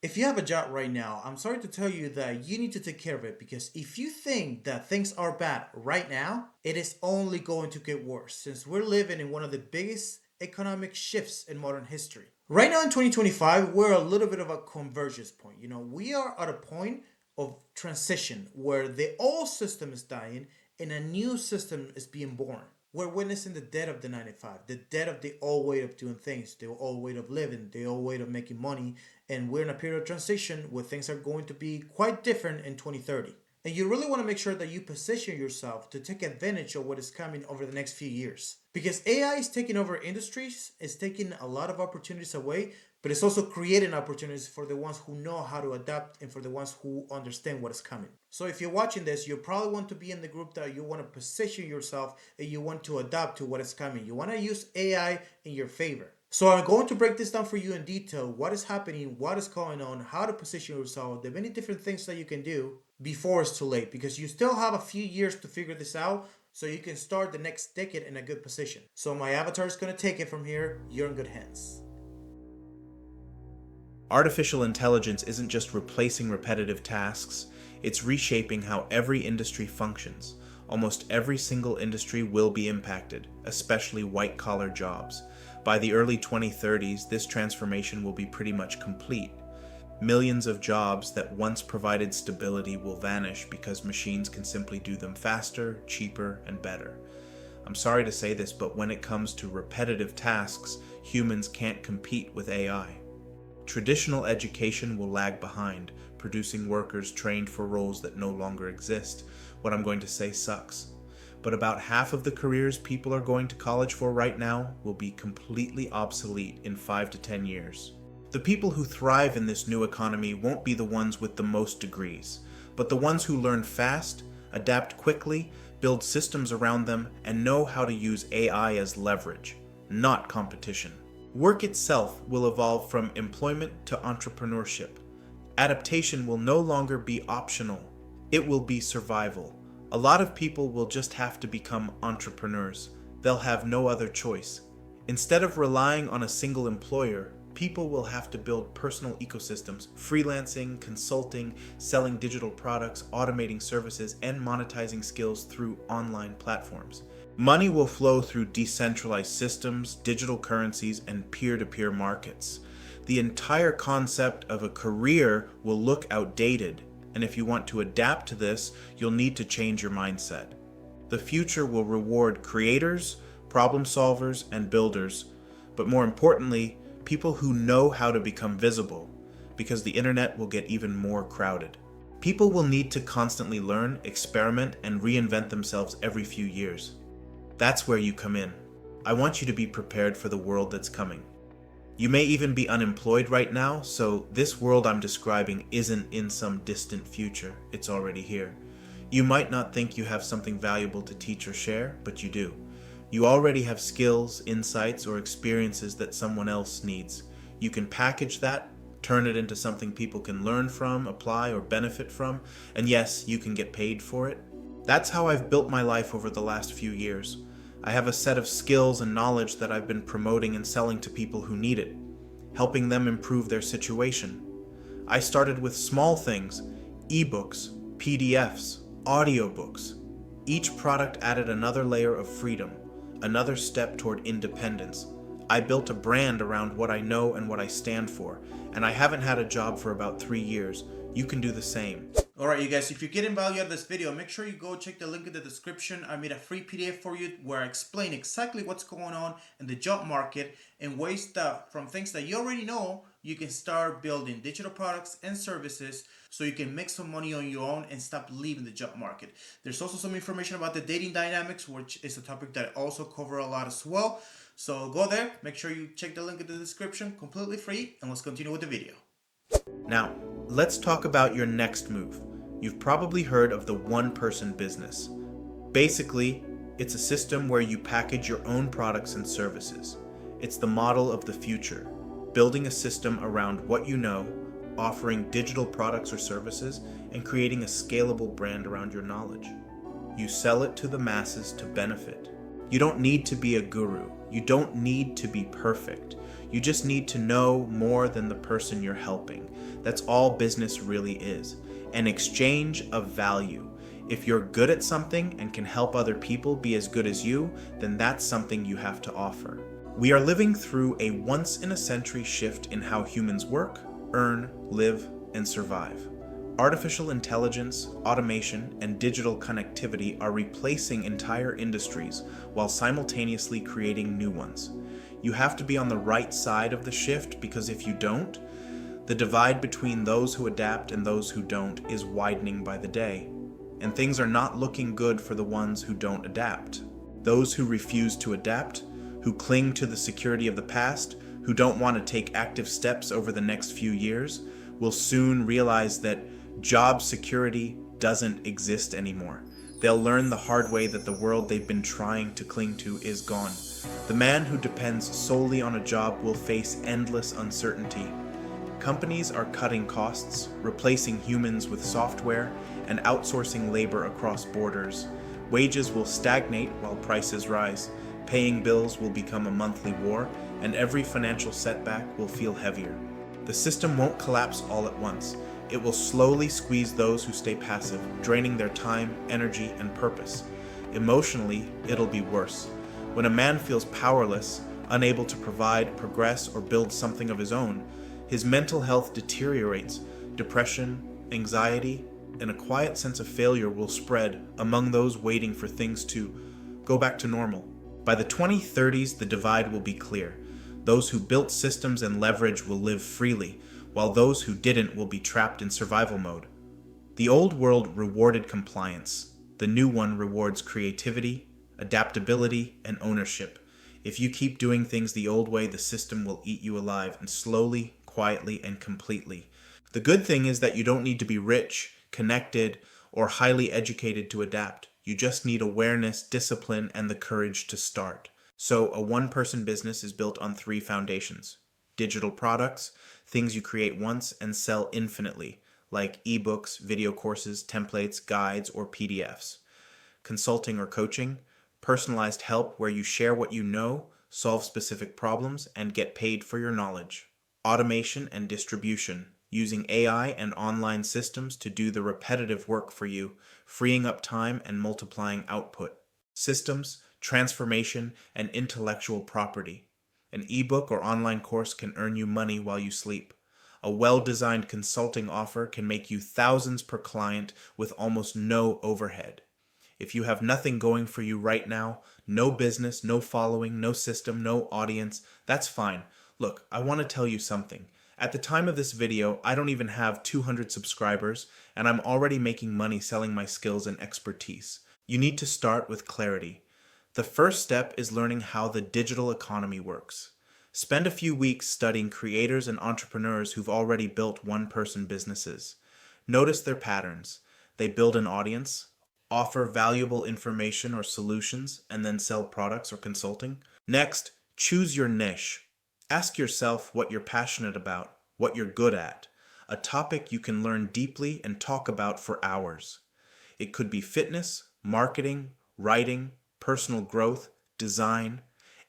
If you have a job right now, I'm sorry to tell you that you need to take care of it because if you think that things are bad right now, it is only going to get worse since we're living in one of the biggest economic shifts in modern history. Right now in 2025, we're a little bit of a convergence point. We are at a point of transition where the old system is dying and a new system is being born. We're witnessing the death of the 95, the death of the old way of doing things, the old way of living, the old way of making money, and we're in a period of transition where things are going to be quite different in 2030. And you really want to make sure that you position yourself to take advantage of what is coming over the next few years. Because AI is taking over industries, it's taking a lot of opportunities away, but it's also creating opportunities for the ones who know how to adapt and for the ones who understand what is coming. So if you're watching this, you probably want to be in the group that you want to position yourself and you want to adapt to what is coming. You want to use AI in your favor. So I'm going to break this down for you in detail, what is happening, what is going on, how to position yourself, the many different things that you can do before it's too late, because you still have a few years to figure this out so you can start the next decade in a good position. So my avatar is going to take it from here. You're in good hands. Artificial intelligence isn't just replacing repetitive tasks, it's reshaping how every industry functions. Almost every single industry will be impacted, especially white-collar jobs. By the early 2030s, this transformation will be pretty much complete. Millions of jobs that once provided stability will vanish because machines can simply do them faster, cheaper, and better. I'm sorry to say this, but when it comes to repetitive tasks, humans can't compete with AI. Traditional education will lag behind, producing workers trained for roles that no longer exist. What I'm going to say sucks. But about half of the careers people are going to college for right now will be completely obsolete in 5 to 10 years. The people who thrive in this new economy won't be the ones with the most degrees, but the ones who learn fast, adapt quickly, build systems around them, and know how to use AI as leverage, not competition. Work itself will evolve from employment to entrepreneurship. Adaptation will no longer be optional. It will be survival. A lot of people will just have to become entrepreneurs. They'll have no other choice. Instead of relying on a single employer, people will have to build personal ecosystems, freelancing, consulting, selling digital products, automating services, and monetizing skills through online platforms. Money will flow through decentralized systems, digital currencies, and peer-to-peer markets. The entire concept of a career will look outdated, and if you want to adapt to this, you'll need to change your mindset. The future will reward creators, problem solvers, and builders, but more importantly, people who know how to become visible, because the internet will get even more crowded. People will need to constantly learn, experiment, and reinvent themselves every few years. That's where you come in. I want you to be prepared for the world that's coming. You may even be unemployed right now, so this world I'm describing isn't in some distant future, it's already here. You might not think you have something valuable to teach or share, but you do. You already have skills, insights, or experiences that someone else needs. You can package that, turn it into something people can learn from, apply, or benefit from, and yes, you can get paid for it. That's how I've built my life over the last few years. I have a set of skills and knowledge that I've been promoting and selling to people who need it, helping them improve their situation. I started with small things, ebooks, PDFs, audiobooks. Each product added another layer of freedom, another step toward independence. I built a brand around what I know and what I stand for, and I haven't had a job for about 3 years. You can do the same. Alright, you guys, if you're getting value out of this video, make sure you go check the link in the description. I made a free PDF for you where I explain exactly what's going on in the job market and ways that from things that you already know, you can start building digital products and services so you can make some money on your own and stop leaving the job market. There's also some information about the dating dynamics, which is a topic that I also cover a lot as well. So go there, make sure you check the link in the description, completely free, and let's continue with the video. Now, let's talk about your next move. You've probably heard of the one-person business. Basically, it's a system where you package your own products and services. It's the model of the future, building a system around what you know, offering digital products or services, and creating a scalable brand around your knowledge. You sell it to the masses to benefit. You don't need to be a guru. You don't need to be perfect. You just need to know more than the person you're helping. That's all business really is. An exchange of value. If you're good at something and can help other people be as good as you, then that's something you have to offer. We are living through a once-in-a-century shift in how humans work, earn, live, and survive. Artificial intelligence, automation, and digital connectivity are replacing entire industries while simultaneously creating new ones. You have to be on the right side of the shift, because if you don't, the divide between those who adapt and those who don't is widening by the day. And things are not looking good for the ones who don't adapt. Those who refuse to adapt, who cling to the security of the past, who don't want to take active steps over the next few years, will soon realize that job security doesn't exist anymore. They'll learn the hard way that the world they've been trying to cling to is gone. The man who depends solely on a job will face endless uncertainty. Companies are cutting costs, replacing humans with software, and outsourcing labor across borders. Wages will stagnate while prices rise. Paying bills will become a monthly war, and every financial setback will feel heavier. The system won't collapse all at once. It will slowly squeeze those who stay passive, draining their time, energy, and purpose. Emotionally, it'll be worse. When a man feels powerless, unable to provide, progress, or build something of his own, his mental health deteriorates. Depression, anxiety, and a quiet sense of failure will spread among those waiting for things to go back to normal. By the 2030s, the divide will be clear. Those who built systems and leverage will live freely, while those who didn't will be trapped in survival mode. The old world rewarded compliance. The new one rewards creativity, adaptability, and ownership. If you keep doing things the old way, the system will eat you alive, and slowly, quietly, and completely. The good thing is that you don't need to be rich, connected, or highly educated to adapt. You just need awareness, discipline, and the courage to start. So a one-person business is built on 3 foundations: digital products, things you create once and sell infinitely, like ebooks, video courses, templates, guides, or PDFs. Consulting or coaching, personalized help where you share what you know, solve specific problems, and get paid for your knowledge. Automation and distribution, using AI and online systems to do the repetitive work for you, freeing up time and multiplying output. Systems, transformation, and intellectual property. An ebook or online course can earn you money while you sleep. A well-designed consulting offer can make you thousands per client with almost no overhead. If you have nothing going for you right now, no business, no following, no system, no audience, that's fine. Look, I want to tell you something. At the time of this video, I don't even have 200 subscribers, and I'm already making money selling my skills and expertise. You need to start with clarity. The first step is learning how the digital economy works. Spend a few weeks studying creators and entrepreneurs who've already built one-person businesses. Notice their patterns. They build an audience, offer valuable information or solutions, and then sell products or consulting. Next, choose your niche. Ask yourself what you're passionate about, what you're good at, a topic you can learn deeply and talk about for hours. It could be fitness, marketing, writing, personal growth, design,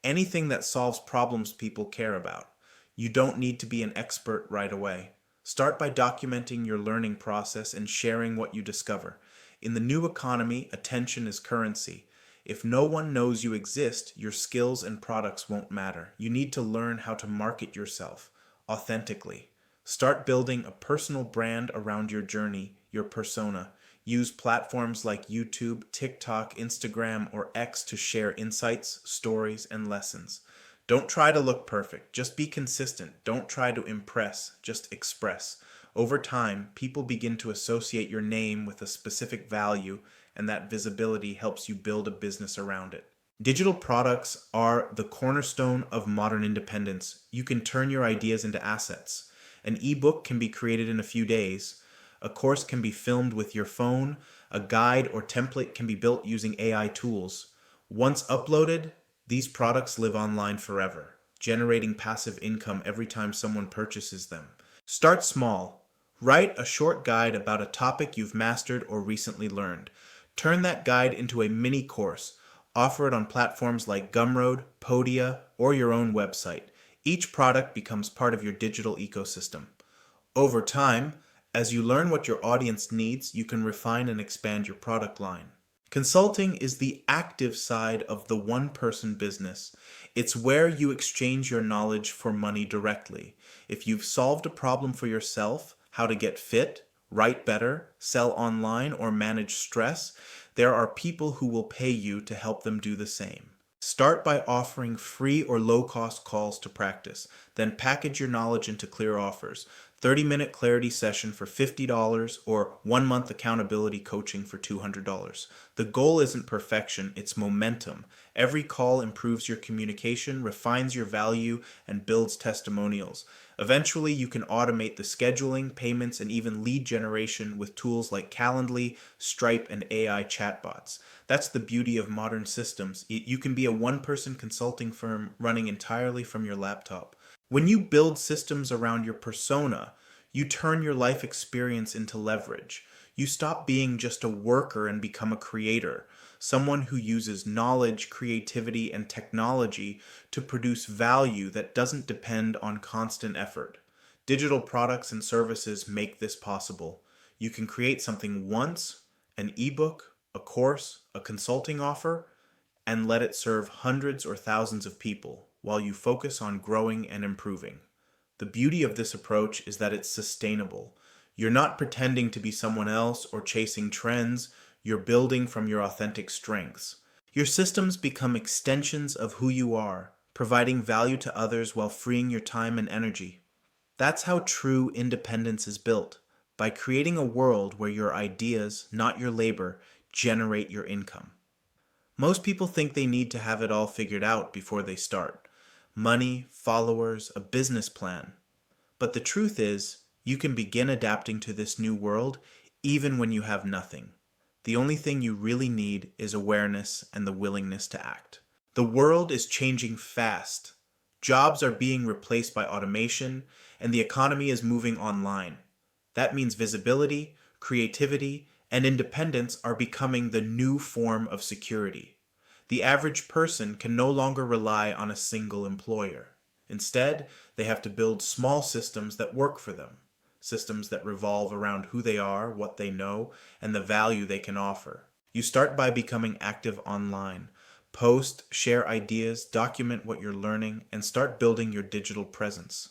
anything that solves problems people care about. You don't need to be an expert right away. Start by documenting your learning process and sharing what you discover. In the new economy, attention is currency. If no one knows you exist, your skills and products won't matter. You need to learn how to market yourself authentically. Start building a personal brand around your journey, your persona. Use platforms like YouTube, TikTok, Instagram, or X to share insights, stories, and lessons. Don't try to look perfect. Just be consistent. Don't try to impress. Just express. Over time, people begin to associate your name with a specific value, and that visibility helps you build a business around it. Digital products are the cornerstone of modern independence. You can turn your ideas into assets. An ebook can be created in a few days. A course can be filmed with your phone. A guide or template can be built using AI tools. Once uploaded, these products live online forever, generating passive income every time someone purchases them. Start small. Write a short guide about a topic you've mastered or recently learned. Turn that guide into a mini course. Offer it on platforms like Gumroad, Podia, or your own website. Each product becomes part of your digital ecosystem. Over time, as you learn what your audience needs, you can refine and expand your product line. Consulting is the active side of the one-person business. It's where you exchange your knowledge for money directly. If you've solved a problem for yourself, how to get fit, write better, sell online, or manage stress, there are people who will pay you to help them do the same. Start by offering free or low-cost calls to practice, then package your knowledge into clear offers. 30-minute clarity session for $50 or 1-month accountability coaching for $200. The goal isn't perfection, it's momentum. Every call improves your communication, refines your value, and builds testimonials. Eventually, you can automate the scheduling, payments, and even lead generation with tools like Calendly, Stripe, and AI chatbots. That's the beauty of modern systems. You can be a one-person consulting firm running entirely from your laptop. When you build systems around your persona, you turn your life experience into leverage. You stop being just a worker and become a creator, someone who uses knowledge, creativity, and technology to produce value that doesn't depend on constant effort. Digital products and services make this possible. You can create something once, an ebook, a course, a consulting offer, and let it serve hundreds or thousands of people while you focus on growing and improving. The beauty of this approach is that it's sustainable. You're not pretending to be someone else or chasing trends, you're building from your authentic strengths. Your systems become extensions of who you are, providing value to others while freeing your time and energy. That's how true independence is built, by creating a world where your ideas, not your labor, generate your income. Most people think they need to have it all figured out before they start. Money, followers, a business plan. But the truth is, you can begin adapting to this new world even when you have nothing. The only thing you really need is awareness and the willingness to act. The world is changing fast. Jobs are being replaced by automation, and the economy is moving online. That means visibility, creativity, and independence are becoming the new form of security. The average person can no longer rely on a single employer. Instead, they have to build small systems that work for them, systems that revolve around who they are, what they know, and the value they can offer. You start by becoming active online. Post, share ideas, document what you're learning, and start building your digital presence.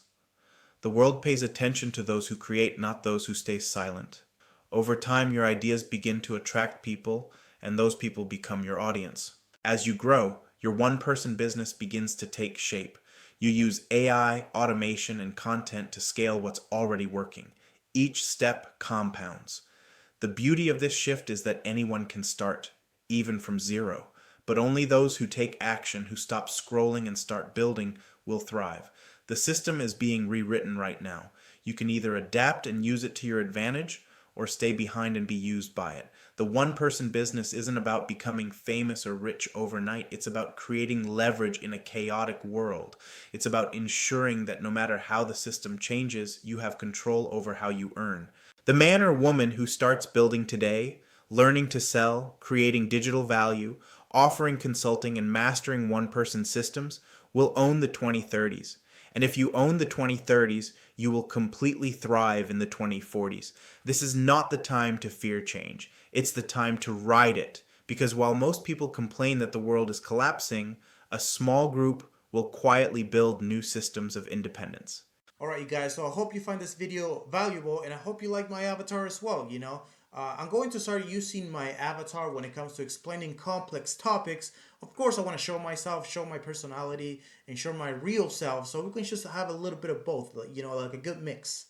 The world pays attention to those who create, not those who stay silent. Over time, your ideas begin to attract people, and those people become your audience. As you grow, your one-person business begins to take shape. You use AI, automation, and content to scale what's already working. Each step compounds. The beauty of this shift is that anyone can start, even from zero. But only those who take action, who stop scrolling and start building, will thrive. The system is being rewritten right now. You can either adapt and use it to your advantage, or stay behind and be used by it. The one-person business isn't about becoming famous or rich overnight. It's about creating leverage in a chaotic world. It's about ensuring that no matter how the system changes, you have control over how you earn. The man or woman who starts building today, learning to sell, creating digital value, offering consulting, and mastering one-person systems will own the 2030s. And if you own the 2030s, you will completely thrive in the 2040s. This is not the time to fear change. It's the time to ride it. Because while most people complain that the world is collapsing, a small group will quietly build new systems of independence. Alright, you guys, so I hope you find this video valuable, and I hope you like my avatar as well, I'm going to start using my avatar when it comes to explaining complex topics. Of course, I want to show myself, show my personality, and show my real self, so we can just have a little bit of both, like a good mix.